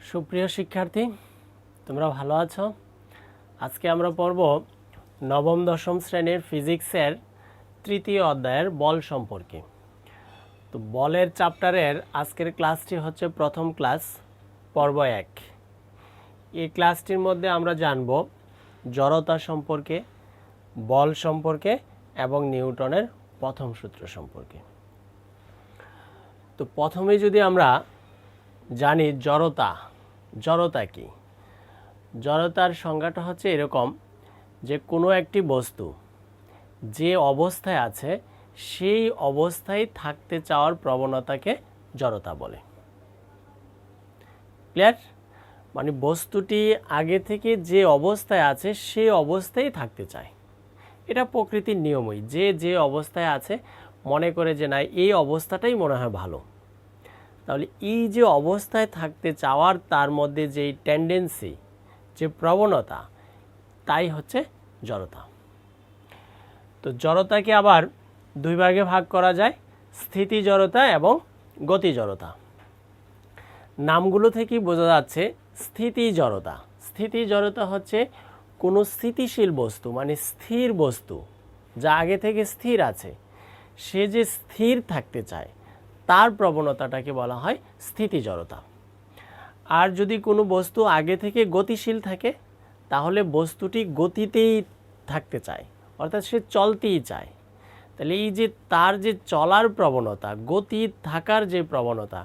সুপ্রিয় শিক্ষার্থী, তোমরা ভালো আছো? আজকে আমরা পড়ব নবম দশম শ্রেণীর ফিজিক্সের তৃতীয় অধ্যায়ের বল সম্পর্কে। তো বলের চ্যাপ্টারের আজকের ক্লাসটি হচ্ছে প্রথম ক্লাস, পর্ব 1। এই ক্লাসটির মধ্যে আমরা জানব জড়তা সম্পর্কে, বল সম্পর্কে এবং নিউটনের প্রথম সূত্র সম্পর্কে। তো প্রথমে যদি আমরা জানি জড়তা কি। জড়তার সংজ্ঞাটা হচ্ছে এরকম যে কোনো একটি বস্তু যে অবস্থায় আছে সেই অবস্থায় থাকতে চাওয়ার প্রবণতাকে জড়তা বলে। ক্লিয়ার? মানে বস্তুটি আগে থেকে যে অবস্থায় আছে সেই অবস্থায় থাকতে চায়। এটা প্রকৃতির নিয়মই, যে অবস্থায় আছে মনে করে যে না এই অবস্থাটাই মনে হয় ভালো, তাহলে এই যে অবস্থায় থাকতে চাওয়ার তার মধ্যে যেই টেন্ডেন্সি, যে প্রবণতা, তাই হচ্ছে জড়তা। তো জড়তাকে আবার দুই ভাগে ভাগ করা যায়, স্থিতি জড়তা এবং গতি জড়তা। নামগুলো থেকেই বোঝা যাচ্ছে স্থিতি জড়তা। স্থিতি জড়তা হচ্ছে কোনো স্থিতিশীল বস্তু, মানে স্থির বস্তু যা আগে থেকে স্থির আছে, সে যে স্থির থাকতে চায় তার প্রবণতাটাকে বলা হয় স্থিতি জড়তা। আর যদি কোনো বস্তু আগে থেকে গতিশীল থাকে তাহলে বস্তুটি গতিতেই থাকতে চায়, অর্থাৎ সে চলতেই চায়। তাহলে এই যে তার যে চলার প্রবণতা, গতি থাকার যে প্রবণতা,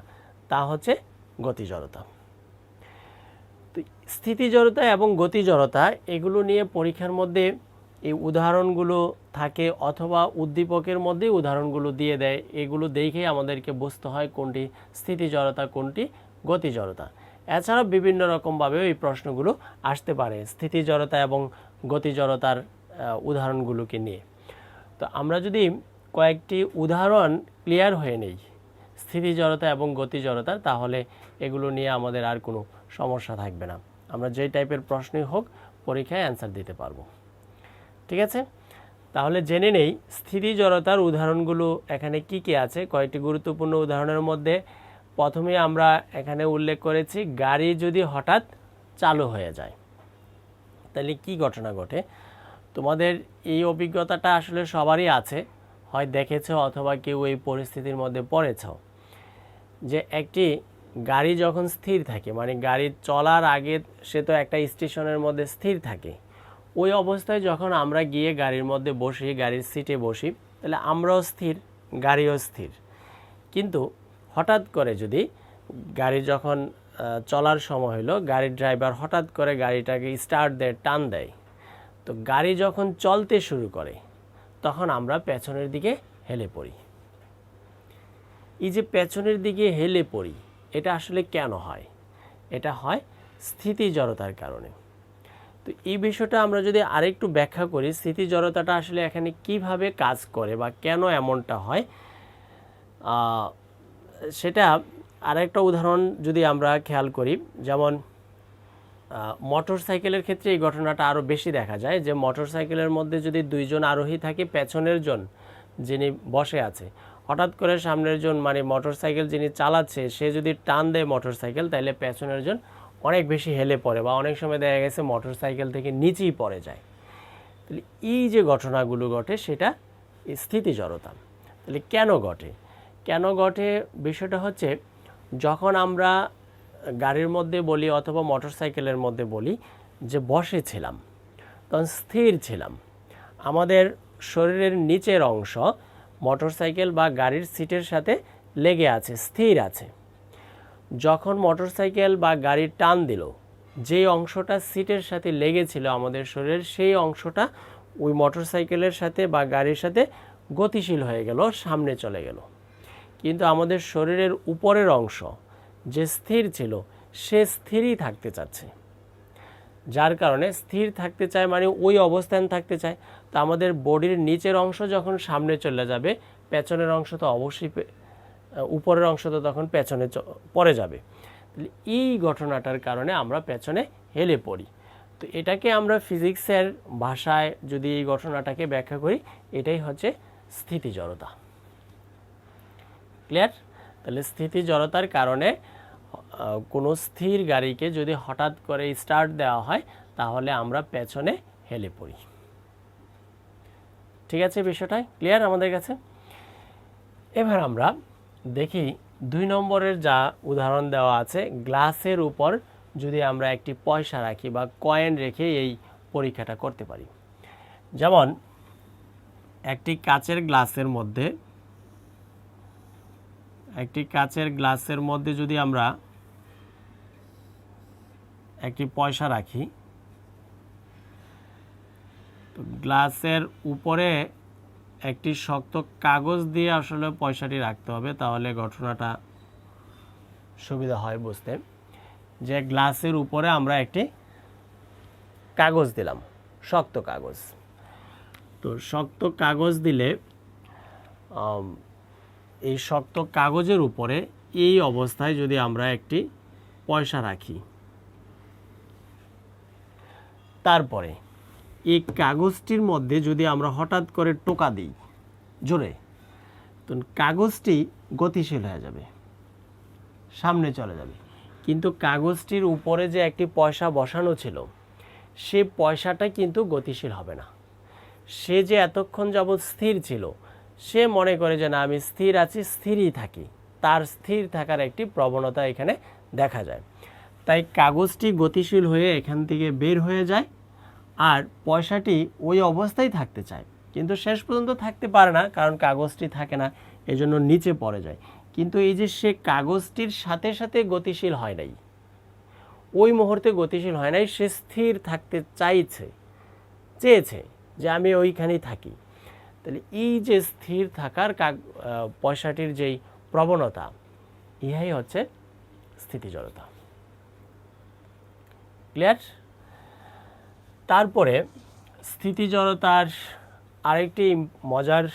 তা হচ্ছে গতি জড়তা। তো স্থিতি জড়তা এবং গতি জড়তা এগুলো নিয়ে পরীক্ষার মধ্যে এই উদাহরণগুলো থাকে, অথবা উদ্দীপকের মধ্যে উদাহরণগুলো দিয়ে দেয়। এগুলো দেখেই আমাদেরকে বুঝতে হয় কোনটি স্থিতি জড়তা, কোনটি গতি জড়তা। এছাড়াও বিভিন্ন রকমভাবেও এই প্রশ্নগুলো আসতে পারে স্থিতি জড়তা এবং গতি জড়তার উদাহরণগুলোকে নিয়ে। তো আমরা যদি কয়েকটি উদাহরণ ক্লিয়ার হয়ে নেই স্থিতি জড়তা এবং গতি জড়তার, তাহলে এগুলো নিয়ে আমাদের আর কোনো সমস্যা থাকবে না। আমরা যেই টাইপের প্রশ্নই হোক পরীক্ষায় অ্যান্সার দিতে পারবো। ঠিক আছে, তাহলে জেনে নেই স্থিতি জড়তার উদাহরণগুলো এখানে কি কি আছে। কয়েকটি গুরুত্বপূর্ণ উদাহরণের মধ্যে প্রথমে আমরা এখানে উল্লেখ করেছি গাড়ি যদি হঠাৎ চালু হয়ে যায় তাহলে কি ঘটনা ঘটে। তোমাদের এই অভিজ্ঞতাটা আসলে সবারই আছে, হয় দেখেছো অথবা কেউ এই পরিস্থিতির মধ্যে পড়েছ, যে একটি গাড়ি যখন স্থির থাকে, মানে গাড়ি চলার আগে সে তো একটা স্টেশনের মধ্যে স্থির থাকে, ওই অবস্থায় যখন আমরা গিয়ে গাড়ির মধ্যে বসি, গাড়ির সিটে বসি, তাহলে আমরাও স্থির, গাড়িও স্থির। কিন্তু হঠাৎ করে যদি গাড়ি যখন চলার সময় হলো, গাড়ির ড্রাইভার হঠাৎ করে গাড়িটাকে স্টার্ট দেয়, টান দেয়, তো গাড়ি যখন চলতে শুরু করে তখন আমরা পেছনের দিকে হেলে পড়ি। এই যে পেছনের দিকে হেলে পড়ি, এটা আসলে কেন হয়? এটা হয় স্থিতি জড়তার কারণে। তো এই বিষয়টা আমরা যদি আরেকটু ব্যাখ্যা করি, স্থিতি জড়তাটা আসলে এখানে কিভাবে কাজ করে বা কেন এমনটা হয়, সেটা আরেকটা উদাহরণ যদি আমরা খেয়াল করি, যেমন মোটর সাইকেলের ক্ষেত্রে এই ঘটনাটা আরও বেশি দেখা যায়। যে মোটর সাইকেলের মধ্যে যদি দুইজন আরোহী থাকে, পেছনের জন যিনি বসে আছে, হঠাৎ করে সামনের জন, মানে মোটর সাইকেল যিনি চালাচ্ছে, সে যদি টান দেয় মোটর সাইকেল, তাহলে পেছনের জন অনেক বেশি হেলে পড়ে, বা অনেক সময় দেখা গেছে মোটর সাইকেল থেকে নিচেই পড়ে যায়। তাহলে এই যে ঘটনাগুলো ঘটে সেটা স্থিতি জড়তা। তাহলে কেন ঘটে বিষয়টা হচ্ছে, যখন আমরা গাড়ির মধ্যে বলি অথবা মোটর সাইকেলের মধ্যে বলি যে বসেছিলাম, তখন স্থির ছিলাম, আমাদের শরীরের নিচের অংশ মোটর সাইকেল বা গাড়ির সিটের সাথে লেগে আছে, স্থির আছে। যখন মোটর সাইকেল বা গাড়ির টান দিল, যে অংশটা সিটের সাথে লেগেছিল আমাদের শরীরের, সেই অংশটা ওই মোটর সাইকেলের সাথে বা গাড়ির সাথে গতিশীল হয়ে গেল, সামনে চলে গেল। কিন্তু আমাদের শরীরের উপরের অংশ যে স্থির ছিল, সে স্থিরই থাকতে চাচ্ছে। যার কারণে স্থির থাকতে চায় মানে ওই অবস্থান থাকতে চায়। তো আমাদের বডির নিচের অংশ যখন সামনে চলে যাবে, পেছনের অংশ তো অবশ্যই, উপরের অংশ তো তখন পেছনে পড়ে যাবে। তাহলে এই ঘটনাটার কারণে আমরা পেছনে হেলে পড়ি। তো এটাকে আমরা ফিজিক্সের ভাষায় যদি এই ঘটনাটাকে ব্যাখ্যা করি, এটাই হচ্ছে স্থিতি জড়তা। ক্লিয়ার? তাহলে স্থিতি জড়তার কারণে কোনো স্থির গাড়িকে যদি হঠাৎ করে স্টার্ট দেওয়া হয় তাহলে আমরা পেছনে হেলে পড়ি। ঠিক আছে, বিষয়টা ক্লিয়ার আমাদের কাছে? এবার আমরা দেখি 2 নম্বরের যা উদাহরণ দেওয়া আছে, গ্লাসের উপর যদি আমরা একটি পয়সা রাখি বা কয়েন রেখে এই পরীক্ষাটা করতে পারি। যেমন একটি কাচের গ্লাসের মধ্যে যদি আমরা একটি পয়সা রাখি, তো গ্লাসের উপরে একটি শক্ত কাগজ দিয়ে আসলে পয়সাটি রাখতে হবে, তাহলে ঘটনাটা সুবিধা হয় বুঝতে। যে গ্লাসের উপরে আমরা একটি কাগজ দিলাম, শক্ত কাগজ। তো শক্ত কাগজ দিলে এই শক্ত কাগজের উপরে এই অবস্থায় যদি আমরা একটি পয়সা রাখি, তারপরে এই কাগজটির মধ্যে যদি আমরা হঠাৎ করে টোকা দিই জোরে, তো কাগজটি গতিশীল হয়ে যাবে, সামনে চলে যাবে। কিন্তু কাগজটির উপরে যে একটি পয়সা বসানো ছিল, সে পয়সাটা কিন্তু গতিশীল হবে না। সে যে এতক্ষণ যাবৎ স্থির ছিল, সে মনে করে যে না, আমি স্থির আছি, স্থিরই থাকি। তার স্থির থাকার একটি প্রবণতা এখানে দেখা যায়। তাই কাগজটি গতিশীল হয়ে এখান থেকে বের হয়ে যায়, আর পয়সাটি ওই অবস্থায় থাকতে চায়, কিন্তু শেষ পর্যন্ত থাকতে পারে না, কারণ কাগজটি থাকে না, এজন্য নিচে পড়ে যায়। কিন্তু এই যে সে কাগজটির সাথে সাথে গতিশীল হয় নাই, ওই মুহূর্তে গতিশীল হয় নাই, সে স্থির থাকতে চেয়েছে যে আমি ওইখানেই থাকি। তাহলে এই যে স্থির থাকার পয়সাটির যেই প্রবণতা, ইহাই হচ্ছে স্থিতি জড়তা। ক্লিয়ার? তারপরে স্থিতি জড়তার আরেকটি মজার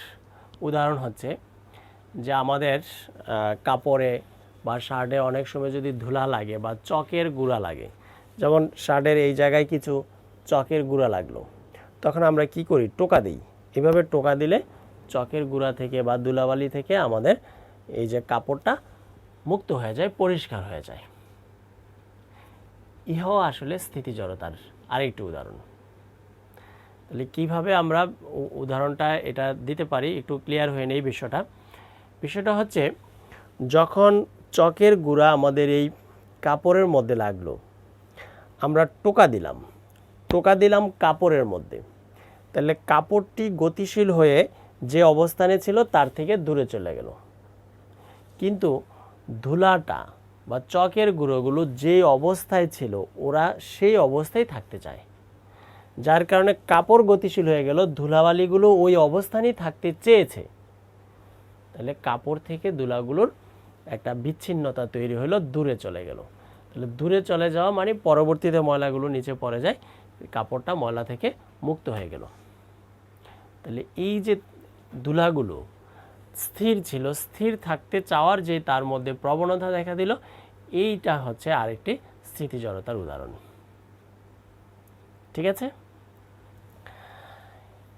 উদাহরণ হচ্ছে যে আমাদের কাপড়ে বা শার্টে অনেক সময় যদি ধুলা লাগে বা চকের গুঁড়া লাগে, যেমন শার্টের এই জায়গায় কিছু চকের গুঁড়া লাগলো, তখন আমরা কি করি? টোকা দিই। এভাবে টোকা দিলে চকের গুঁড়া থেকে বা ধুলাবালি থেকে আমাদের এই যে কাপড়টা মুক্ত হয়ে যায়, পরিষ্কার হয়ে যায়। ইহাও আসলে স্থিতি জড়তার আরেকটি উদাহরণ। তাহলে কীভাবে আমরা উদাহরণটা এটা দিতে পারি, একটু ক্লিয়ার হয়ে নেই বিষয়টা হচ্ছে, যখন চকের গুঁড়া আমাদের এই কাপড়ের মধ্যে লাগলো, আমরা টোকা দিলাম কাপড়ের মধ্যে, তাহলে কাপড়টি গতিশীল হয়ে যে অবস্থানে ছিল তার থেকে দূরে চলে গেল। কিন্তু ধুলাটা বা চকের গুঁড়োগুলো যে অবস্থায় ছিল, ওরা সেই অবস্থায় থাকতে চায়, যার কারণে কাপড় গতিশীল হয়ে গেল, ধুলাবালিগুলো ওই অবস্থানেই থাকতে চেয়েছে। তাহলে কাপড় থেকে ধুলাগুলোর একটা বিচ্ছিন্নতা তৈরি হলো, দূরে চলে গেল। তাহলে দূরে চলে যাওয়া মানে পরবর্তীতে ময়লাগুলো নিচে পড়ে যায়, কাপড়টা ময়লা থেকে মুক্ত হয়ে গেল। তাহলে এই যে ধুলাগুলো স্থির ছিল, স্থির থাকতে চাওয়ার যে তার মধ্যে প্রবণতা দেখা দিল, এইটা হচ্ছে আরেকটি স্থিতি জড়তার উদাহরণ। ঠিক আছে?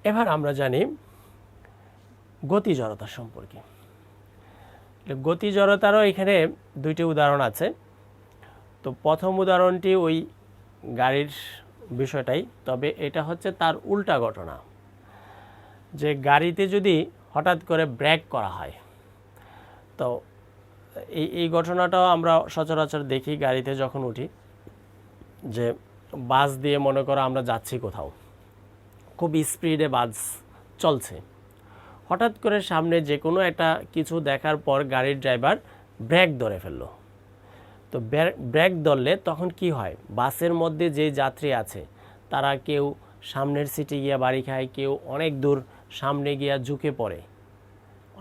এবার আমরা জানি গতি জড়তা সম্পর্কে। গতি জড়তারও এখানে 2টি উদাহরণ আছে। তো প্রথম উদাহরণটি ওই গাড়ির বিষয়টাই, তবে এটা হচ্ছে তার উল্টা ঘটনা। যে গাড়িতে যদি হঠাৎ করে ব্রেক করা হয়, তো এই ঘটনাটাও আমরা সচরাচর দেখি গাড়িতে যখন উঠি, যে বাস দিয়ে মনে করো আমরা যাচ্ছি কোথাও, খুব স্পিডে বাস চলছে, হঠাৎ করে সামনে যে কোনো একটা কিছু দেখার পর গাড়ির ড্রাইভার ব্রেক ধরে ফেললো। তো ব্রেক ধরলে তখন কি হয়? বাসের মধ্যে যে যাত্রী আছে তারা কেউ সামনের সিটে গিয়া বাড়ি খায়, কেউ অনেক দূর সামনে গিয়া ঝুঁকে পড়ে,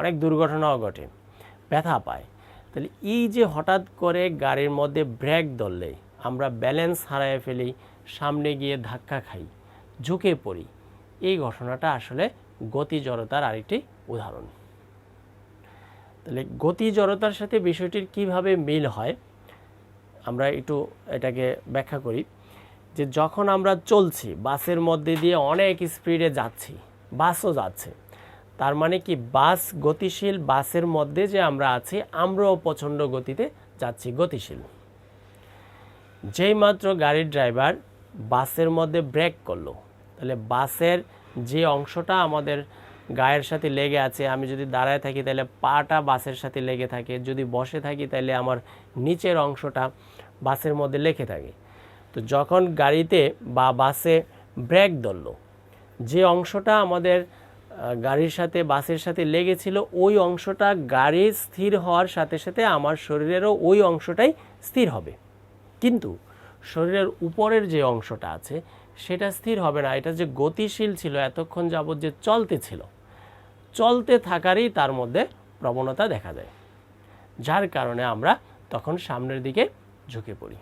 অনেক দুর্ঘটনাও ঘটে, ব্যথা পায়। তাহলে এই যে হঠাৎ করে গাড়ির মধ্যে ব্রেক ধরলে আমরা ব্যালেন্স হারিয়ে ফেলি, সামনে গিয়ে ধাক্কা খাই, ঝুঁকে পড়ি, এই ঘটনাটা আসলে গতি জড়তার আরেকটি উদাহরণ। তাহলে গতি জড়তার সাথে বিষয়টির কিভাবে মিল হয় আমরা একটু এটাকে ব্যাখ্যা করি। যে যখন আমরা চলছি, বাসের মধ্যে দিয়ে অনেক স্পিডে যাচ্ছি, বাসও যাচ্ছে, তার মানে কি বাস গতিশীল, বাসের মধ্যে যে আমরা আছি আমরাও প্রচণ্ড গতিতে যাচ্ছি, গতিশীল। যেই মাত্র গাড়ির ড্রাইভার বাসের মধ্যে ব্রেক করলো, তাহলে বাসের যে অংশটা আমাদের গায়ের সাথে লেগে আছে, আমি যদি দাঁড়ায় থাকি তাহলে পাটা বাসের সাথে লেগে থাকে, যদি বসে থাকি তাহলে আমার নিচের অংশটা বাসের মধ্যে লেগে থাকে। তো যখন গাড়িতে বা বাসে ব্রেক ধরলো, যে অংশটা আমাদের গাড়ির সাথে বাসের সাথে লেগেছিল ওই অংশটা গাড়ি স্থির হওয়ার সাথে সাথে আমার শরীরেরও ওই অংশটাই স্থির হবে, কিন্তু শরীরের উপরের যে অংশটা আছে সেটা স্থির হবে না। এটা যে গতিশীল ছিল, এতক্ষণ যাবৎ যে চলতে ছিল, চলতে থাকারই তার মধ্যে প্রবণতা দেখা যায়, যার কারণে আমরা তখন সামনের দিকে ঝুঁকে পড়ি।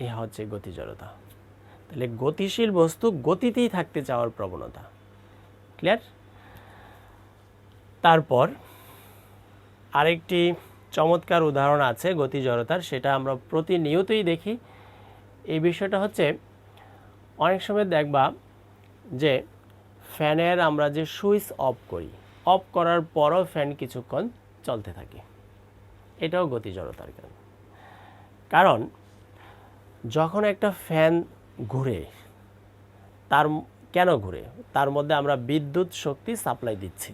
এ হচ্ছে গতি জড়তা। তাহলে গতিশীল বস্তু গতিতেই থাকতে চাওয়ার প্রবণতা। ক্লিয়ার? তারপর আরেকটি চমৎকার উদাহরণ আছে গতি জড়তার, সেটা আমরা প্রতিনিয়তই দেখি। এই বিষয়টা হচ্ছে, অনেক সময় দেখবা যে ফ্যানের আমরা যে সুইচ অফ করি, অফ করার পরও ফ্যান কিছুক্ষণ চলতে থাকে, এটাও গতি জড়তার কারণ। কারণ যখন একটা ফ্যান ঘুরে, কেন ঘুরে? তার মধ্যে আমরা বিদ্যুৎ শক্তি সাপ্লাই দিচ্ছি,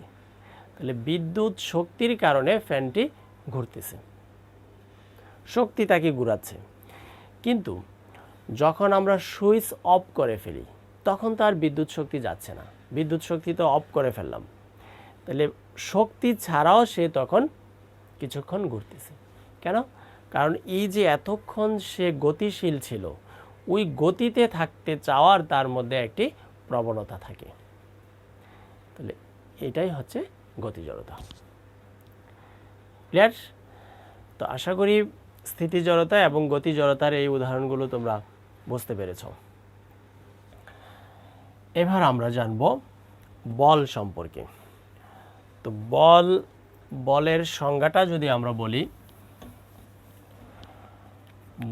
তাহলে বিদ্যুৎ শক্তির কারণে ফ্যানটি ঘুরতেছে, শক্তি তাকে ঘুরাচ্ছে। কিন্তু যখন আমরা সুইচ অফ করে ফেলি তখন তো আর বিদ্যুৎ শক্তি যাচ্ছে না, বিদ্যুৎ শক্তি তো অফ করে ফেললাম, তাহলে শক্তি ছাড়াও সে তখন কিছুক্ষণ ঘুরতেছে। কেন? কারণ এই যে এতক্ষণ সে গতিশীল ছিল, ওই গতিতে থাকতে চাওয়ার তার মধ্যে একটি প্রবণতা থাকে। তাহলে এটাই হচ্ছে গতি জড়তা। ক্লিয়ার? তো আশা করি স্থিতি জড়তা এবং গতি জড়তার এই উদাহরণগুলো তোমরা বুঝতে পেরেছ। এবার আমরা জানব বল সম্পর্কে। তো বলের সংজ্ঞাটা যদি আমরা বলি,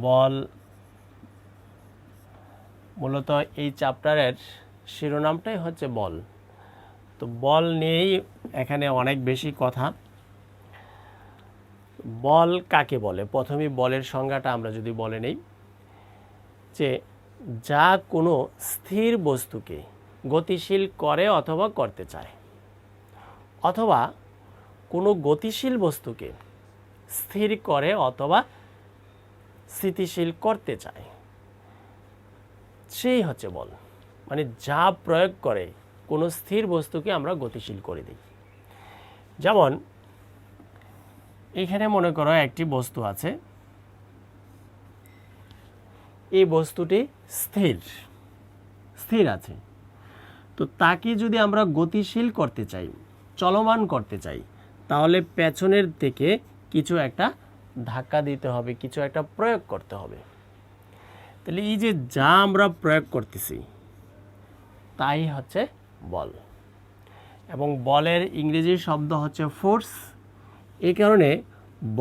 বল মূলত এই চ্যাপ্টারের শিরোনামটাই হচ্ছে বল। তো বল নিয়েই এখানে অনেক বেশি কথা। বল কাকে বলে? প্রথমেই বলের সংজ্ঞাটা আমরা যদি বলে নেই, যে যা কোনো স্থির বস্তুকে গতিশীল করে অথবা করতে চায়, অথবা কোনো গতিশীল বস্তুকে স্থির করে অথবা স্থিতিশীল করতে চায়, সেই হচ্ছে বল। মানে যা প্রয়োগ করে কোনো স্থির বস্তুকে আমরা গতিশীল করে দিই। যেমন এখানে মনে করো একটি বস্তু আছে, এই বস্তুটি স্থির আছে, তো তাকে যদি আমরা গতিশীল করতে চাই, চলমান করতে চাই, তাহলে পেছনের থেকে কিছু একটা ধাক্কা দিতে হবে, কিছু একটা প্রয়োগ করতে হবে। তাহলে এই যে যা আমরা প্রয়োগ করতেছি তাই হচ্ছে বল। এবং বলের ইংরেজি শব্দ হচ্ছে ফোর্স। এই কারণে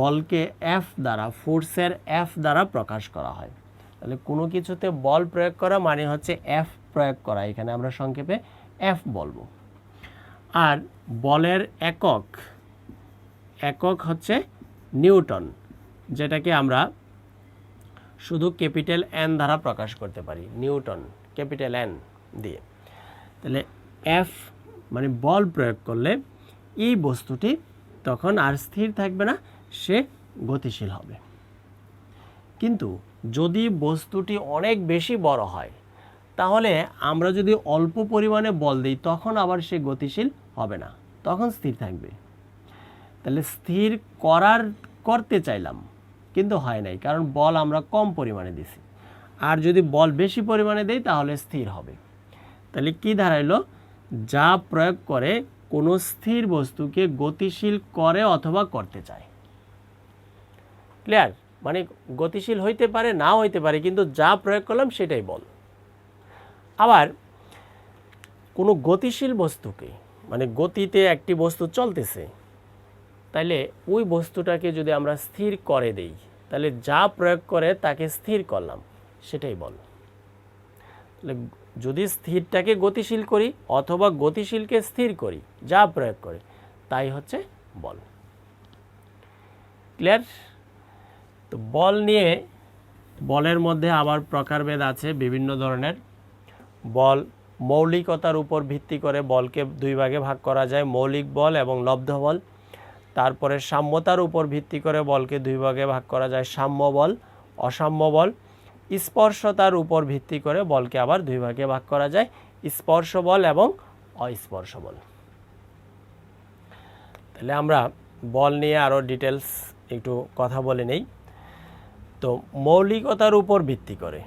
বলকে এফ দ্বারা, ফোর্সের এফ দ্বারা প্রকাশ করা হয়। তাহলে কোনো কিছুতে বল প্রয়োগ করা মানে হচ্ছে এফ প্রয়োগ করা, এখানে আমরা সংক্ষেপে এফ বলবো। আর বলের একক হচ্ছে নিউটন, যেটাকে আমরা শুধু ক্যাপিটাল এন দ্বারা প্রকাশ করতে পারি, নিউটন ক্যাপিটাল এন দিয়ে। তাহলে এফ মানে বল প্রয়োগ করলে এই বস্তুটি তখন আর স্থির থাকবে না, সে গতিশীল হবে। কিন্তু যদি বস্তুটি অনেক বেশি বড় হয়, তাহলে আমরা যদি অল্প পরিমাণে বল দিই তখন আবার সে গতিশীল হবে না, তখন স্থির থাকবে। তাহলে স্থির করতে চাইলাম কিন্তু হয় নাই, কারণ বল আমরা কম পরিমাণে দিছি। আর যদি বল বেশি পরিমাণে দেই তাহলে স্থির হবে। তাহলে কি দাঁড়াইলো? যা প্রয়োগ করে কোনো স্থির বস্তুকে গতিশীল করে অথবা করতে চায়। ক্লিয়ার? মানে গতিশীল হইতে পারে, নাও হইতে পারে, কিন্তু যা প্রয়োগ করলাম সেটাই বল। আবার কোনো গতিশীল বস্তুকে, মানে গতিতে একটি বস্তু চলতেছে, তাইলে ওই বস্তুটাকে যদি আমরা স্থির করে দেই, তাহলে যা প্রয়োগ করে তাকে স্থির করলাম, সেটাই বল। তাহলে যদি স্থিরটাকে গতিশীল করি অথবা গতিশীলকে স্থির করি, যা প্রয়োগ করে, তাই হচ্ছে বল। ক্লিয়ার? তো বল নিয়ে, বলের মধ্যে আবার প্রকারভেদ আছে বিভিন্ন ধরনের। বল মৌলিকতার উপর ভিত্তি করে বলকে দুই ভাগে ভাগ করা যায়, মৌলিক বল এবং লব্ধ বল। তারপরে সাম্যতার উপর ভিত্তি করে বলকে দুই ভাগে ভাগ করা যায়, সাম্য বল, অসাম্য বল। স্পর্শতার উপর ভিত্তি করে বলকে আবার দুই ভাগে ভাগ করা যায়, স্পর্শ বল এবং অস্পর্শ বল। তাহলে আমরা বল নিয়ে আরও ডিটেলস একটু কথা বলে নেই। তো মৌলিকতার উপর ভিত্তি করে,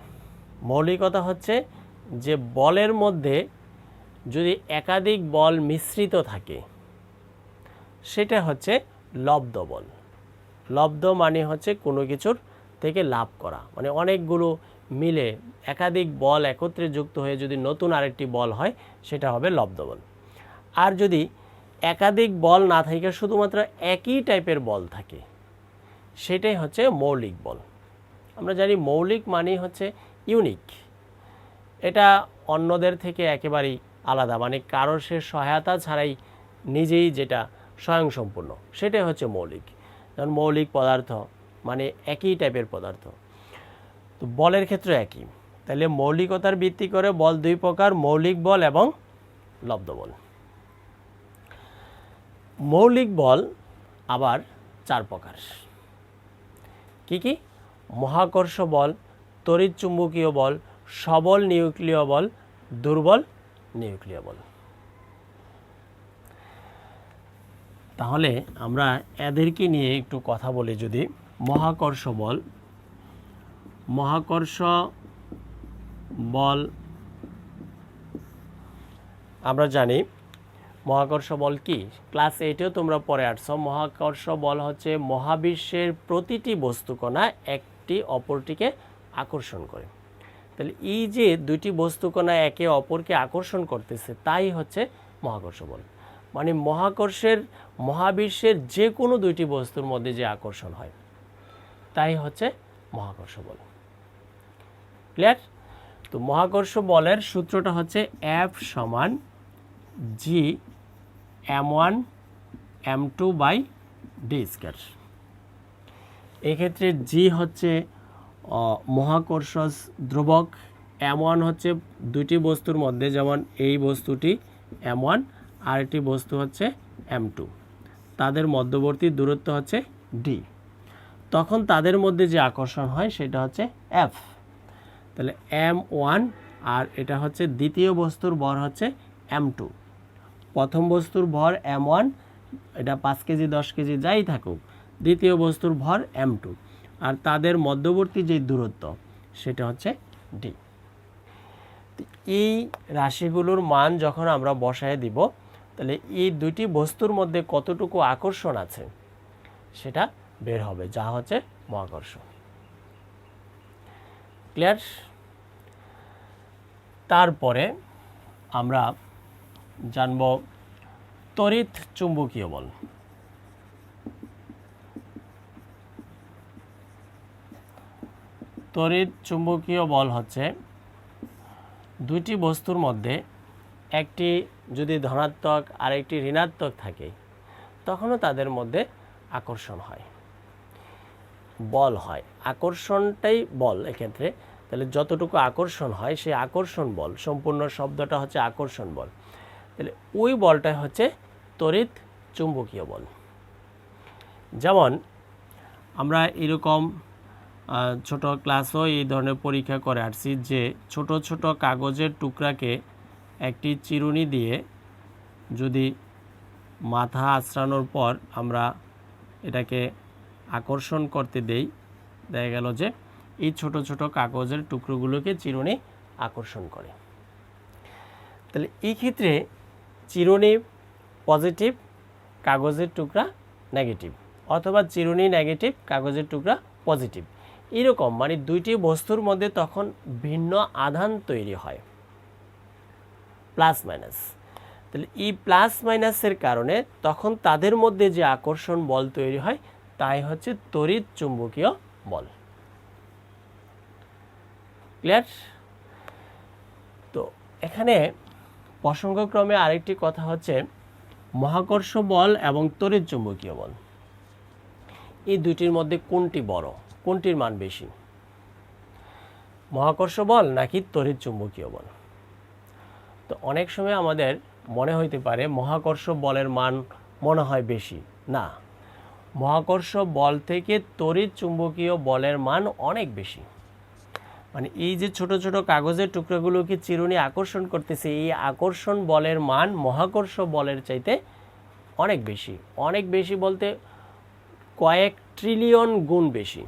মৌলিকতা হচ্ছে যে বলের মধ্যে যদি একাধিক বল মিশ্রিত থাকে সেটা হচ্ছে লব্ধ বল। লব্ধ মানে হচ্ছে কোনো কিছুর থেকে লাভ করা, মানে অনেকগুলো মিলে একাধিক বল একত্রে যুক্ত হয়ে যদি নতুন আরেকটি বল হয় সেটা হবে লব্ধ বল। আর যদি একাধিক বল না থাকে, শুধুমাত্র একই টাইপের বল থাকে, সেটাই হচ্ছে মৌলিক বল। আমরা জানি মৌলিক মানেই হচ্ছে ইউনিক, এটা অন্যদের থেকে একেবারেই আলাদা, মানে কারোর সে সহায়তা ছাড়াই নিজেই যেটা স্বয়ংসম্পূর্ণ, সেটাই হচ্ছে মৌলিক। যেমন মৌলিক পদার্থ মানে একই টাইপের পদার্থ, তো বলের ক্ষেত্রে একই। তাহলে মৌলিকতার ভিত্তি করে বল দুই প্রকার, মৌলিক বল এবং লব্ধ বল। মৌলিক বল আবার চার প্রকার। কি কি? মহাকর্ষ বল, তড়িৎ চুম্বকীয় বল, সবল নিউক্লিয় বল, দুর্বল নিউক্লিয় বল। তাহলে আমরা এদেরকে নিয়ে একটু কথা বলি। যদি মহাকর্ষ বল, মহাকর্ষ বল আমরা জানি মহাকর্ষ বল কি, ক্লাস 8এও তোমরা পড়ে আসছো। মহাকর্ষ বল হচ্ছে মহাবিশ্বের প্রতিটি বস্তুকণা একটি অপরটিকে আকর্ষণ করে। তাহলে এই যে দুইটি বস্তুকণা একে অপরকে আকর্ষণ করতেছে তাই হচ্ছে মহাকর্ষ বল। মানে মহাবিশ্বের যে কোনো দুইটি বস্তুর মধ্যে যে আকর্ষণ হয় তাই হচ্ছে মহাকর্ষ বল। ক্লিয়ার? তো মহাকর্ষ বলের সূত্রটা হচ্ছে F সমান G m1 m2/d²। এক্ষেত্রে G হচ্ছে মহাকর্ষ ধ্রুবক, m1 হচ্ছে দুটি বস্তুর মধ্যে, যেমন এই বস্তুটি m1 আর একটি বস্তু হচ্ছে m2, তাদের মধ্যবর্তী দূরত্ব হচ্ছে d, তখন তাদের মধ্যে যে আকর্ষণ হয় সেটা হচ্ছে F। তাহলে m1 আর এটা হচ্ছে দ্বিতীয় বস্তুর ভর হচ্ছে m2। প্রথম বস্তুর ভর m1, এটা 5 কেজি 10 কেজি যাই থাকুক, দ্বিতীয় বস্তুর ভর m2, আর তাদের মধ্যবর্তী যে দূরত্ব সেটা হচ্ছে d। এই রাশিগুলোর মান যখন আমরা বসায় দিব তাহলে এই দুটি বস্তুর মধ্যে কতটুকু আকর্ষণ আছে সেটা বের হবে, যা হচ্ছে মহাকর্ষ। ক্লিয়ার? তারপরে আমরা জানব তড়িৎ চুম্বকীয় বল। তড়িৎ চুম্বকীয় বল হচ্ছে দুইটি বস্তুর মধ্যে একটি যদি ধনাত্মক আর একটি ঋণাত্মক থাকে তখনও তাদের মধ্যে আকর্ষণ হয়, বল হয়। আকর্ষণটাই বল এক্ষেত্রে। তাহলে যতটুকু আকর্ষণ হয় সেই আকর্ষণ বল, সম্পূর্ণ শব্দটা হচ্ছে আকর্ষণ বল। তাহলে ওই বলটাই হচ্ছে তড়িৎ চুম্বকীয় বল। যেমন আমরা এরকম ছোট ক্লাসও এই ধরনের পরীক্ষা করে আসছি যে ছোট ছোট কাগজের টুকরাকে একটি চিরুনি দিয়ে যদি মাথা আঁচড়ানোর পর আমরা এটাকে আকর্ষণ করতে দেই, দেখা গেল যে এই ছোট ছোট কাগজের টুকরোগুলোকে চিরুনি আকর্ষণ করে। তাহলে এই ক্ষেত্রে চিরুনি পজিটিভ, কাগজের টুকরা নেগেটিভ, অথবা চিরুনি নেগেটিভ, কাগজের টুকরা পজিটিভ, এরকম মানে দুইটি বস্তুর মধ্যে তখন ভিন্ন আধান তৈরি হয়, প্লাস মাইনাস। তাহলে এই প্লাস মাইনাসের কারণে তখন তাদের মধ্যে যে আকর্ষণ বল তৈরি হয় তাই হচ্ছে তড়িৎ চুম্বকীয় বল। ক্লিয়ার? তো এখানে প্রসঙ্গক্রমে আরেকটি কথা হচ্ছে মহাকর্ষ বল এবং তড়িৎ চুম্বকীয় বল, এই দুইটির মধ্যে কোনটি বড়? কোনটির মান বেশি, মহাকর্ষ বল নাকি তড়িৎ চুম্বকীয় বল? তো অনেক সময় আমাদের মনে হইতে পারে মহাকর্ষ বলের মান মনে হয় বেশি। না, মহাকর্ষ বল থেকে তড়িৎ চুম্বকীয় বলের মান অনেক বেশি। মানে এই যে ছোট ছোট কাগজের টুকরোগুলোকে চিরুনি আকর্ষণ করতেছে, এই আকর্ষণ বলের মান মহাকর্ষ বলের চাইতে অনেক বেশি। অনেক বেশি বলতে কয়েক ট্রিলিয়ন গুণ বেশি।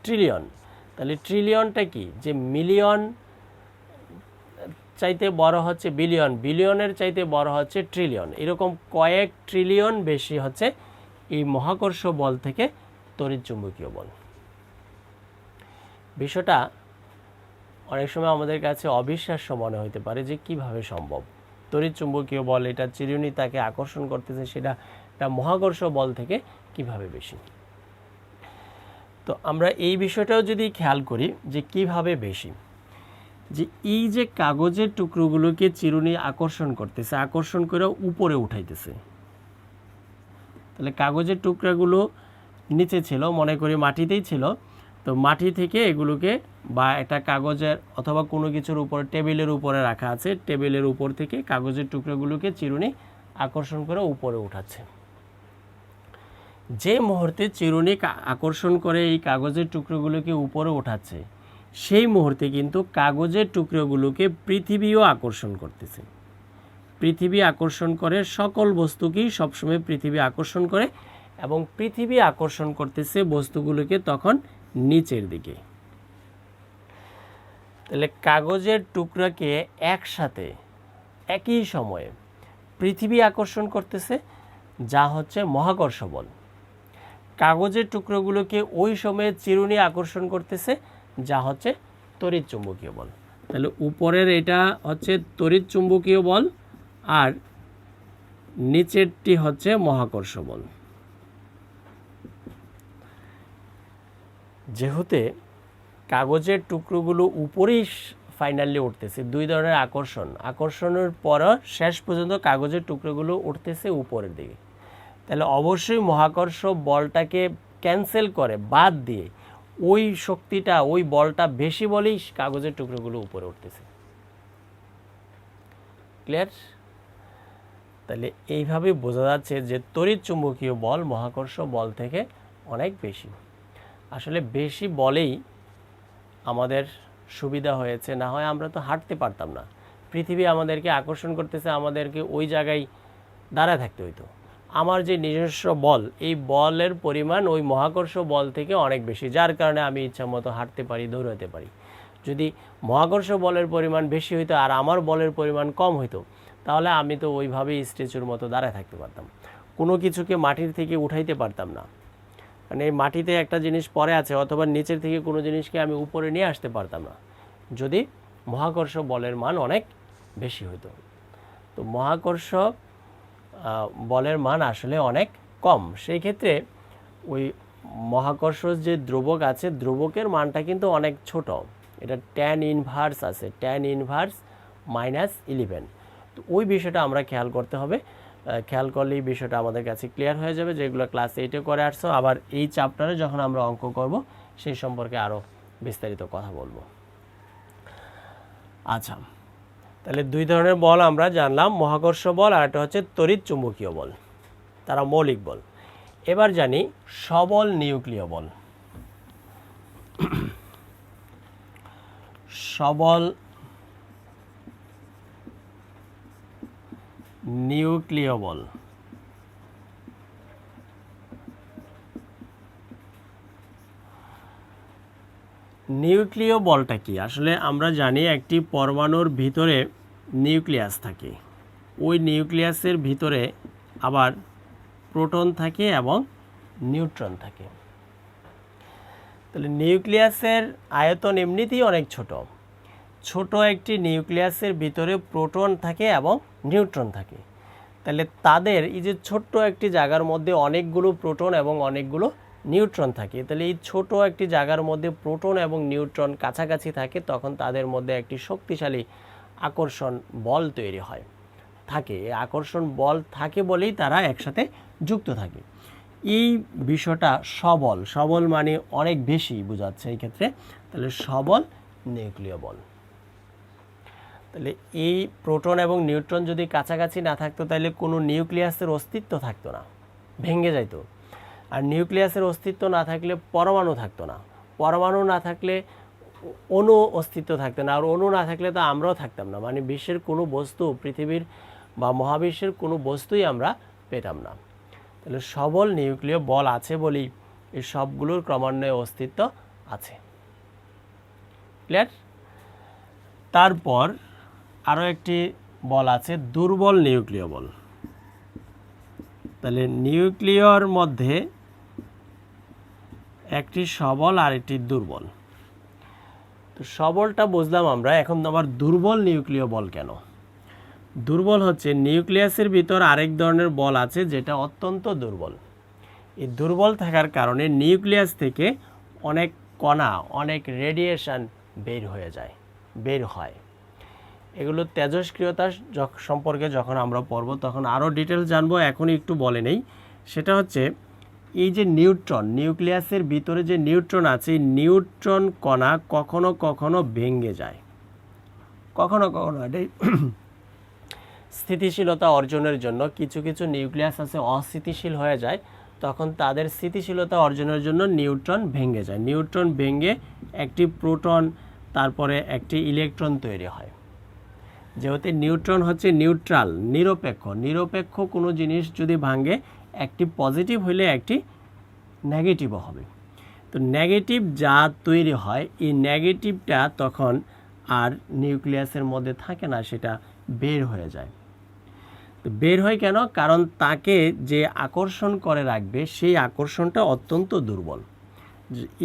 ট্রিলিয়ন, তাহলে ট্রিলিয়নটা কি, যে মিলিয়ন চাইতে বড় হচ্ছে বিলিয়ন, বিলিয়নের চাইতে বড় হচ্ছে ট্রিলিয়ন, এরকম কয়েক ট্রিলিয়ন বেশি হচ্ছে এই মহাকর্ষ বল থেকে তড়িৎ চুম্বকীয় বল। বিষয়টা অনেক সময় আমাদের কাছে অবিশ্বাস্য মনে হতে পারে যে কিভাবে সম্ভব, তড়িৎ চুম্বকীয় বল এটা চিরুনি তাকে আকর্ষণ করতেছে, সেটা একটা মহাকর্ষ বল থেকে কিভাবে বেশি। তো আমরা এই বিষয়টাও যদি খেয়াল করি যে কিভাবে বেশি, যে এই যে কাগজের টুকরোগুলোকে চিরুনি আকর্ষণ করতেছে, আকর্ষণ করে উপরে উঠাইতেছে, তাহলে কাগজের টুকরাগুলো নিচে ছিল, মনে করি মাটিতেই ছিল, তো মাটি থেকে এগুলোকে বা একটা কাগজের অথবা কোনো কিছুর উপরে টেবিলের উপরে রাখা আছে, টেবিলের উপর থেকে কাগজের টুকরোগুলোকে চিরুনি আকর্ষণ করে উপরে উঠাচ্ছে। যে মুহূর্তে চিরুনি আকর্ষণ করে এই কাগজের টুকরোগুলোকে উপরে উঠাচ্ছে, সেই মুহূর্তে কিন্তু কাগজের টুকরোগুলোকে পৃথিবীও আকর্ষণ করতেছে। পৃথিবী আকর্ষণ করে, সকল বস্তুকেই সবসময় পৃথিবী আকর্ষণ করে, এবং পৃথিবী আকর্ষণ করতেছে বস্তুগুলোকে তখন নিচের দিকে। তাহলে কাগজের টুকরাকে একসাথে একই সময়ে পৃথিবী আকর্ষণ করতেছে, যা হচ্ছে মহাকর্ষ বল। কাগজের টুকরোগুলোকে ওই সময়ে চিরুনি আকর্ষণ করতেছে, যা হচ্ছে তড়িৎ চুম্বকীয় বল। তাহলে উপরের এটা হচ্ছে তড়িৎ চুম্বকীয় বল, আর নিচেরটি হচ্ছে মহাকর্ষ বল। যেহেতু কাগজের টুকরোগুলো উপরেই ফাইনালি উঠতেছে, দুই ধরনের আকর্ষণের পর শেষ পর্যন্ত কাগজের টুকরোগুলো উঠতেছে উপরের দিকে, তাহলে অবশ্যই মহাকর্ষ বলটাকে ক্যান্সেল করে বাদ দিয়ে ওই শক্তিটা, ওই বলটা বেশি বলেই কাগজের টুকরোগুলো উপরে উঠতেছে। ক্লিয়ার? তাহলে এইভাবে বোঝা যাচ্ছে যে তড়িৎ চুম্বকীয় বল মহাকর্ষ বল থেকে অনেক বেশি। আসলে বেশি বলেই আমাদের সুবিধা হয়েছে, না হয় আমরা তো হাঁটতে পারতাম না। পৃথিবী আমাদেরকে আকর্ষণ করতেছে, আমাদেরকে ওই জায়গায় দাঁড়ায় থাকতে হইতো। আমার যে নিজস্ব বল, এই বলের পরিমাণ ওই মহাকর্ষ বল থেকে অনেক বেশি, যার কারণে আমি ইচ্ছা মতো হাঁটতে পারি, দৌড়াতে পারি। যদি মহাকর্ষ বলের পরিমাণ বেশি হইতো আর আমার বলের পরিমাণ কম হইতো, তাহলে আমি তো ওইভাবেই স্ট্যাচুর মতো দাঁড়ায় থাকতে পারতাম, কোনো কিছুকে মাটির থেকে উঠাইতে পারতাম না। মানে এই মাটিতে একটা জিনিস পড়ে আছে, অথবা নিচের থেকে কোনো জিনিসকে আমি উপরে নিয়ে আসতে পারতাম না, যদি মহাকর্ষ বলের মান অনেক বেশি হতো। তো মহাকর্ষ বলের মান আসলে অনেক কম। সেই ক্ষেত্রে ওই মহাকর্ষ যে ধ্রুবক আছে, ধ্রুবকের মানটা কিন্তু অনেক ছোট। এটা tan ইনভার্স আছে, tan ইনভার্স -11। তো ওই বিষয়টা আমরা খেয়াল করতে হবে। খেয়াল করলেই বিষয়টা আমাদের কাছে ক্লিয়ার হয়ে যাবে, যেগুলো ক্লাস 8-এ করে আসছো। আবার এই চ্যাপ্টারে যখন আমরা অঙ্ক করব, সেই সম্পর্কে আরও বিস্তারিত কথা বলবো। আচ্ছা, তাহলে দুই ধরনের বল আমরা জানলাম, মহাকর্ষ বল আর একটা হচ্ছে তড়িৎ চুম্বকীয় বল, তারা মৌলিক বল। এবার জানি সবল নিউক্লিয় বল। সবল নিউক্লিয় বল। নিউক্লিয় বলটা কি? আসলে আমরা জানি একটি পরমাণুর ভিতরে নিউক্লিয়াস থাকে, ওই নিউক্লিয়াসের ভিতরে আবার প্রোটন থাকে এবং নিউট্রন থাকে। তাহলে নিউক্লিয়াসের আয়তন এমনিতেই অনেক ছোট। ছোট একটি নিউক্লিয়াসের ভিতরে প্রোটন থাকে এবং নিউট্রন থাকে। তাহলে তাদের এই যে ছোট্ট একটি জায়গার মধ্যে অনেকগুলো প্রোটন এবং অনেকগুলো নিউট্রন থাকে, তাহলে এই ছোট একটি জায়গার মধ্যে প্রোটন এবং নিউট্রন কাছাকাছি থাকে, তখন তাদের মধ্যে একটি শক্তিশালী আকর্ষণ বল তৈরি হয় থাকে। এই আকর্ষণ বল থাকে বলেই তারা একসাথে যুক্ত থাকে। এই বিষয়টা সবল, সবল মানে অনেক বেশি বোঝাচ্ছে এই ক্ষেত্রে। তাহলে সবল নিউক্লিয় বল। তাহলে এই প্রোটন এবং নিউট্রন যদি কাছাকাছি না থাকতো তাহলে কোনো নিউক্লিয়াসের অস্তিত্ব থাকতো না, ভেঙে যাইতো। আর নিউক্লিয়াসের অস্তিত্ব না থাকলে পরমাণু থাকতো না, পরমাণু না থাকলে অণু অস্তিত্ব থাকতো না, আর অণু না থাকলে তো আমরাও থাকতাম না। মানে বিশ্বের কোনো বস্তু, পৃথিবীর বা মহাবিশ্বের কোনো বস্তুই আমরা পেতাম না। তাহলে সবল নিউক্লিয় বল আছে বলেই এই সবগুলোর ক্রমান্বয়ে অস্তিত্ব আছে। ক্লিয়ার? তারপর আরও একটি বল আছে দুর্বল নিউক্লিয় বল। তাহলে নিউক্লিয়র মধ্যে একটি সবল আর একটি দুর্বল। তো সবলটা বুঝলাম আমরা, এখন আবার দুর্বল নিউক্লিয় বল কেন? দুর্বল হচ্ছে নিউক্লিয়াসের ভিতর আরেক ধরনের বল আছে যেটা অত্যন্ত দুর্বল। এই দুর্বল থাকার কারণে নিউক্লিয়াস থেকে অনেক কণা, অনেক রেডিয়েশন বের হয়। এগুলো তেজস্ক্রিয়তা সম্পর্কে যখন আমরা পড়ব তখন আরও ডিটেলস জানবো, এখন একটু বলে নেই। সেটা হচ্ছে এই যে নিউট্রন, নিউক্লিয়াসের ভিতরে যে নিউট্রন আছে, এই নিউট্রন কণা কখনো কখনো ভেঙে যায়, কখনো কখনো এটাই স্থিতিশীলতা অর্জনের জন্য কিছু কিছু নিউক্লিয়াস আছে অস্থিতিশীল হয়ে যায়, তখন তাদের স্থিতিশীলতা অর্জনের জন্য নিউট্রন ভেঙে যায়। নিউট্রন ভেঙে একটি প্রোটন, তারপরে একটি ইলেকট্রন তৈরি হয়। যেহেতু নিউট্রন হচ্ছে নিউট্রাল, নিরপেক্ষ কোনো জিনিস যদি ভাঙে একটি পজিটিভ হলে একটি নেগেটিভও হবে। তো নেগেটিভ যা তৈরি হয়, এই নেগেটিভটা তখন আর নিউক্লিয়াসের মধ্যে থাকে না, সেটা বের হয়ে যায়। তো বের হয় কেন? কারণ তাকে যে আকর্ষণ করে রাখবে সেই আকর্ষণটা অত্যন্ত দুর্বল।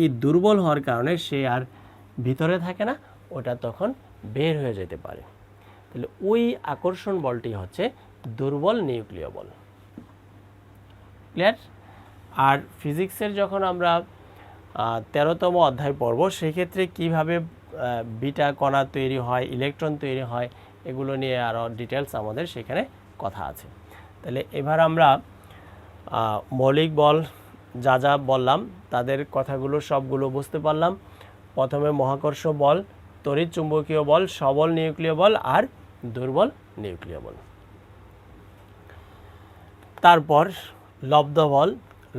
এই দুর্বল হওয়ার কারণে সে আর ভিতরে থাকে না, ওটা তখন বের হয়ে যেতে পারে। তাহলে ওই আকর্ষণ বলটি হচ্ছে দুর্বল নিউক্লিয় বল। ক্লিয়ার? আর ফিজিক্সের যখন আমরা 13তম অধ্যায় পড়ব সেক্ষেত্রে কিভাবে বিটা কণা তৈরি হয়, ইলেকট্রন তৈরি হয়, এগুলো নিয়ে আরও ডিটেলস আমাদের সেখানে কথা আছে। তাহলে এবার আমরা মৌলিক বল যা যা বললাম তাদের কথাগুলো সবগুলো বুঝতে পারলাম। প্রথমে মহাকর্ষ বল, তড়িৎ চুম্বকীয় বল, সবল নিউক্লিয় বল আর দুর্বল নিউক্লিয় বল। তারপর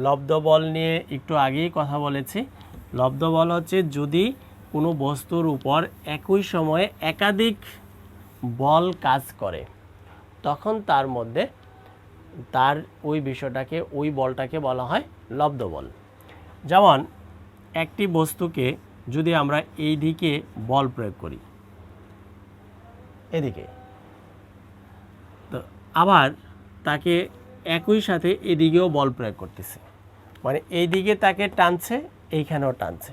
লব্ধ বল নিয়ে একটু আগেই কথা বলেছি। লব্ধ বল হচ্ছে যদি কোনো বস্তুর উপর একই সময়ে একাধিক বল কাজ করে তখন তার মধ্যে তার ওই বলটাকে বলা হয় লব্ধ বল। যেমন একটি বস্তুকে যদি আমরা এই দিকে বল প্রয়োগ করি, এদিকে, তো আবার তাকে একই সাথে এদিকেও বল প্রয়োগ করতেছে, মানে এইদিকে তাকে টানছে, এইখানেও টানছে।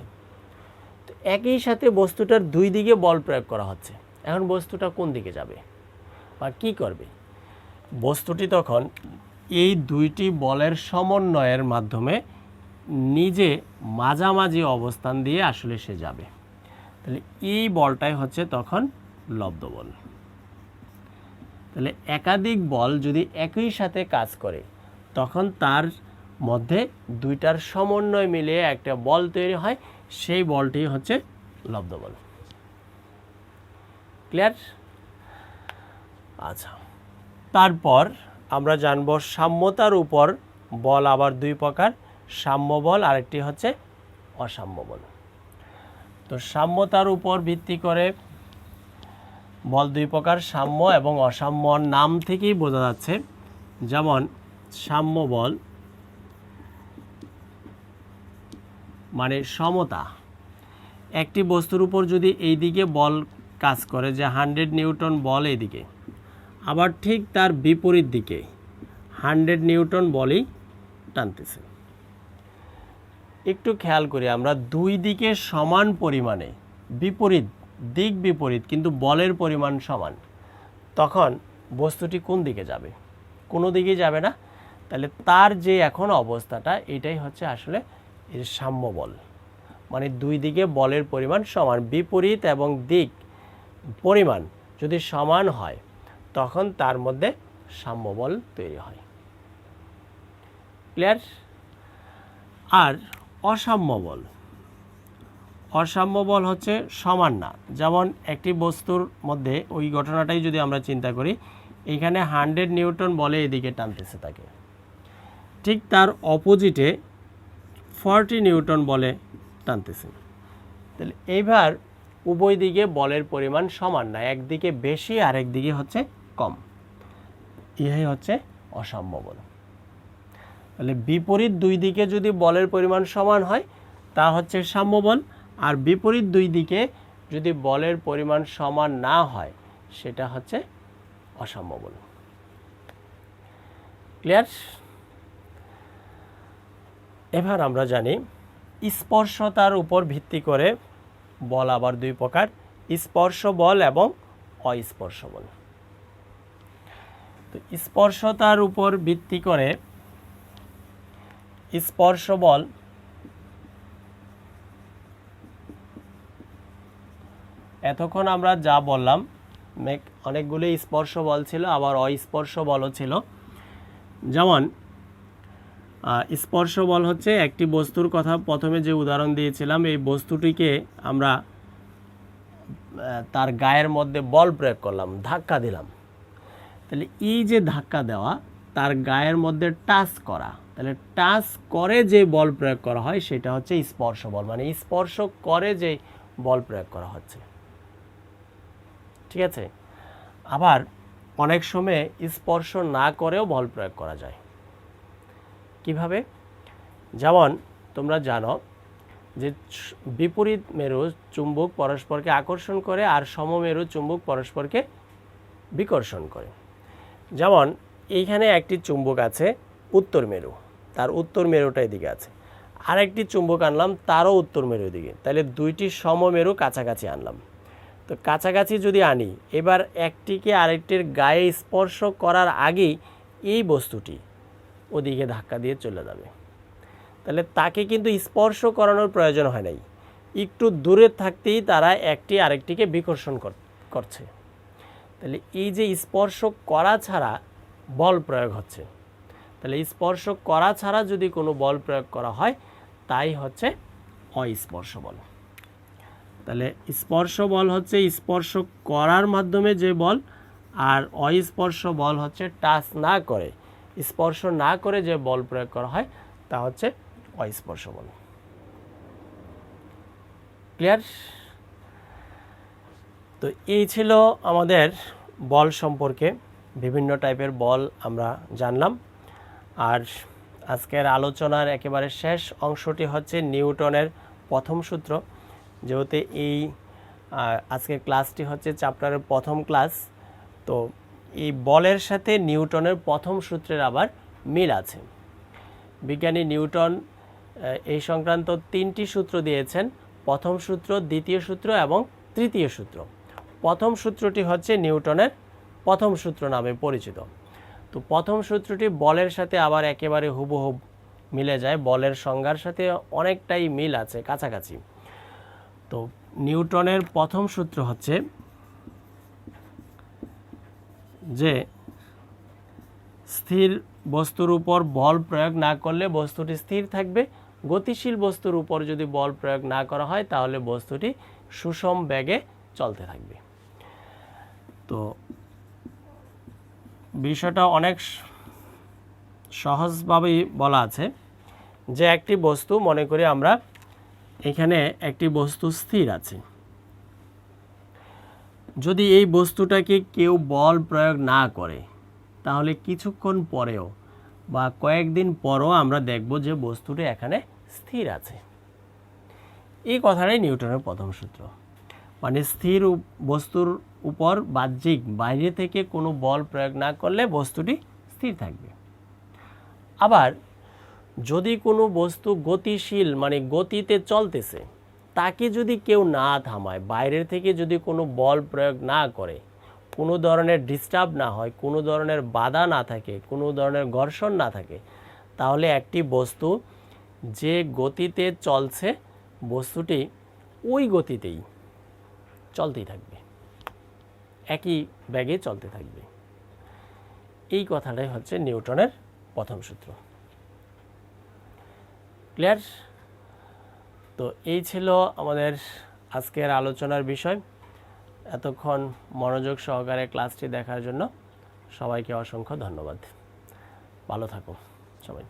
তো একই সাথে বস্তুটার দুই দিকে বল প্রয়োগ করা হচ্ছে। এখন বস্তুটা কোন দিকে যাবে বা কি করবে? বস্তুটি তখন এই দুইটি বলের সমন্বয়ের মাধ্যমে নিজে মাঝামাঝি অবস্থান দিয়ে আসলে সে যাবে। তাহলে এই বলটাই হচ্ছে তখন লব্ধ বল। তাহলে একাধিক বল যদি একই সাথে কাজ করে তখন তার মধ্যে দুইটার সমন্বয় মিলিয়ে একটা বল তৈরি হয়, সেই বলটি হচ্ছে লব্ধ বল। ক্লিয়ার? আচ্ছা, তারপর আমরা জানব সাম্যতার উপর বল আবার দুই প্রকার, সাম্য বল আরেকটি হচ্ছে অসাম্য বল। তো সাম্যতার উপর ভিত্তি করে বল দুই প্রকার, সাম্য এবং অসাম্য। নাম থেকেই বোঝা যাচ্ছে। যেমন সাম্য বল মানে সমতা। একটি বস্তুর উপর যদি এই দিকে বল কাজ করে, যে 100 নিউটন বল এইদিকে, আবার ঠিক তার বিপরীত দিকে 100 নিউটন বলই টানতেছে। একটু খেয়াল করি আমরা, দুই দিকে সমান পরিমাণে বিপরীত কিন্তু বলের পরিমাণ সমান, তখন বস্তুটি কোন দিকে যাবে? কোনো দিকে যাবে না। তাহলে তার যে এখন অবস্থাটা, এটাই হচ্ছে আসলে এর সাম্য বল। মানে দুই দিকে বলের পরিমাণ সমান, বিপরীত এবং দিক পরিমাণ যদি সমান হয় তখন তার মধ্যে সাম্য বল তৈরি হয়। ক্লিয়ার? আর অসাম্য বল, অসাম্য বল হচ্ছে সমান না। যেমন একটি বস্তুর মধ্যে ওই ঘটনাটাই যদি আমরা চিন্তা করি, এখানে 100 নিউটন বলে এদিকে টানতেছে তাকে, ঠিক তার অপোজিটে 40 নিউটন বলে টানতেছে। তাহলে এইবার উভয় দিকে বলের পরিমাণ সমান না, একদিকে বেশি আর একদিকে হচ্ছে কম, ইহাই হচ্ছে অসাম্য বল। তাহলে বিপরীত দুই দিকে যদি বলের পরিমাণ সমান হয় তা হচ্ছে সাম্য বল, আর বিপরীত দুই দিকে যদি বলের পরিমাণ সমান না হয় সেটা হচ্ছে অসাম্য বল। ক্লিয়ার? এবার আমরা জানি স্পর্শতার উপর ভিত্তি করে বল আবার দুই প্রকার, স্পর্শ বল এবং অস্পর্শ বল। তো স্পর্শতার উপর ভিত্তি করে স্পর্শ বল এতক্ষণ আমরা যা বললাম অনেকগুলি স্পর্শ বল ছিল, আবার অস্পর্শ বলও ছিল। যেমন স্পর্শ বল হচ্ছে একটি বস্তুর কথা প্রথমে যে উদাহরণ দিয়েছিলাম, এই বস্তুটিকে আমরা তার গায়ের মধ্যে বল প্রয়োগ করলাম, ধাক্কা দিলাম। তাহলে এই যে ধাক্কা দেওয়া, তার গায়ের মধ্যে টাচ করা, তাহলে টাচ করে যে বল প্রয়োগ করা হয় সেটা হচ্ছে স্পর্শ বল, মানে স্পর্শ করে যে বল প্রয়োগ করা হচ্ছে। ঠিক আছে? আবার অনেক সময় স্পর্শ না করেও বল প্রয়োগ করা যায়। কিভাবে? যেমন তোমরা জানো যে বিপরীত মেরু চুম্বক পরস্পরকে আকর্ষণ করে আর সমমেরু চুম্বক পরস্পরকে বিকর্ষণ করে। যেমন এইখানে একটি চুম্বক আছে উত্তর মেরু, তার উত্তর মেরুটা এদিকে আছে, আর একটি চুম্বক আনলাম তারও উত্তর মেরু দিকে, তাহলে দুইটি সমমেরু কাছাকাছি আনলাম। তো কাছাকাছি যদি আনি, এবার একটিকে আরেকটির গায়ে স্পর্শ করার আগেই এই বস্তুটি ওদিকে ধাক্কা দিয়ে চলে যাবে। তাহলে তাকে কিন্তু স্পর্শ করানোর প্রয়োজন হয় নাই, একটু দূরে থাকতেই তারা একটি আরেকটিকে বিকর্ষণ করছে। তাহলে এই যে স্পর্শ করা ছাড়া বল প্রয়োগ হচ্ছে, তাহলে স্পর্শ করা ছাড়া যদি কোনো বল প্রয়োগ করা হয় তাই হচ্ছে অস্পর্শ বল। তাহলে স্পর্শ বল হচ্ছে স্পর্শ করার মাধ্যমে যে বল, আর অস্পর্শ বল হচ্ছে টাচ না করে, স্পর্শ না করে যে বল প্রয়োগ করা হয় তা হচ্ছে অস্পর্শ বল। ক্লিয়ার? তো এই ছিল আমাদের বল সম্পর্কে, বিভিন্ন টাইপের বল আমরা জানলাম। আর আজকের আলোচনার একেবারে শেষ অংশটি হচ্ছে নিউটনের প্রথম সূত্র। যেহেতু এই আজকের ক্লাসটি হচ্ছে চ্যাপ্টারের প্রথম ক্লাস, তো এই বলের সাথে নিউটনের প্রথম সূত্রের আবার মিল আছে। বিজ্ঞানী নিউটন এই সংক্রান্ত 3টি সূত্র দিয়েছেন, প্রথম সূত্র, দ্বিতীয় সূত্র এবং তৃতীয় সূত্র। প্রথম সূত্রটি হচ্ছে নিউটনের প্রথম সূত্র নামে পরিচিত। তো প্রথম সূত্রটি বলের সাথে আবার একেবারে হুবহু মিলে যায়, বলের সংজ্ঞার সাথে অনেকটাই মিল আছে, কাছাকাছি। তো নিউটনের প্রথম সূত্র হচ্ছে যে স্থির বস্তুর উপর বল প্রয়োগ না করলে বস্তুটি স্থির থাকবে, গতিশীল বস্তুর উপর যদি বল প্রয়োগ না করা হয় তাহলে বস্তুটি সুষম বেগে চলতে থাকবে। তো বিষয়টা অনেক সহজভাবেই বলা আছে যে একটি বস্তু, মনে করি আমরা এখানে একটি বস্তু স্থির আছে, যদি এই বস্তুটাকে কেউ বল প্রয়োগ না করে তাহলে কিছুক্ষণ পরেও বা কয়েকদিন পরও আমরা দেখব যে বস্তুটি এখানে স্থির আছে। এই কথাটাই নিউটনের প্রথম সূত্র, মানে স্থির বস্তুর উপর বাহ্যিক বাইরে থেকে কোনো বল প্রয়োগ না করলে বস্তুটি স্থির থাকবে। আবার যদি কোনো বস্তু গতিশীল, মানে গতিতে চলতেছে, তাকে যদি কেউ না থামায়, বাইরের থেকে যদি কোনো বল প্রয়োগ না করে, কোনো ধরনের ডিস্টার্ব না হয়, কোনো ধরনের বাধা না থাকে, কোনো ধরনের ঘর্ষণ না থাকে, তাহলে একটি বস্তু যে গতিতে চলছে বস্তুটি ওই গতিতেই চলতেই থাকবে, একই বেগে চলতে থাকবে। এই কথাটাই হচ্ছে নিউটনের প্রথম সূত্র। ক্লিয়ার? তো এই ছিল আমাদের আজকের আলোচনার বিষয়। এতক্ষণ মনোযোগ সহকারে ক্লাসটি দেখার জন্য সবাইকে অসংখ্য ধন্যবাদ। ভালো থাকো সবাই।